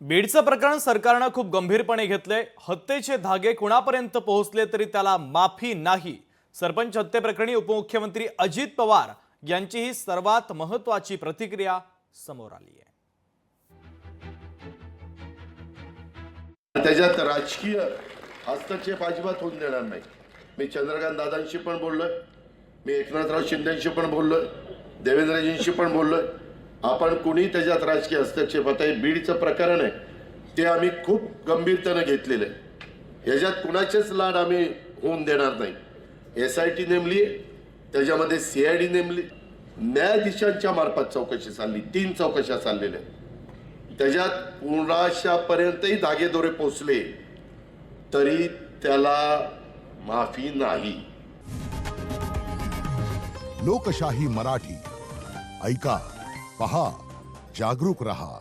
बीडचं प्रकरण सरकारनं खूप गंभीरपणे घेतलंय। हत्येचे धागे कुणापर्यंत पोहोचले तरी त्याला माफी नाही। सरपंच हत्येप्रकरणी उपमुख्यमंत्री अजित पवार यांची ही सर्वात महत्त्वाची प्रतिक्रिया समोर आली आहे। त्याच्यात राजकीय हस्तक्षेप अजिबात होऊन देणार नाही। मी चंद्रकांत दादांशी पण बोललोय, मी एकनाथराव शिंदेंशी पण बोललोय, देवेंद्रजींशी पण बोललोय। आपण कुणी त्याच्यात राजकीय हस्तक्षेप, आता हे बीडचं प्रकरण आहे ते आम्ही खूप गंभीरतेने घेतलेलं आहे। याच्यात कुणाचेच लाड आम्ही होऊन देणार नाही। SIT नेमली, त्याच्यामध्ये CID नेमली, न्यायाधीशांच्या मार्फत चौकशी चालली, 3 चौकशा चाललेल्या आहेत। त्याच्यात कुणाशापर्यंतही धागेदोरे पोचले तरी त्याला माफी नाही। लोकशाही मराठी ऐका, पहा, जागरूक रहा।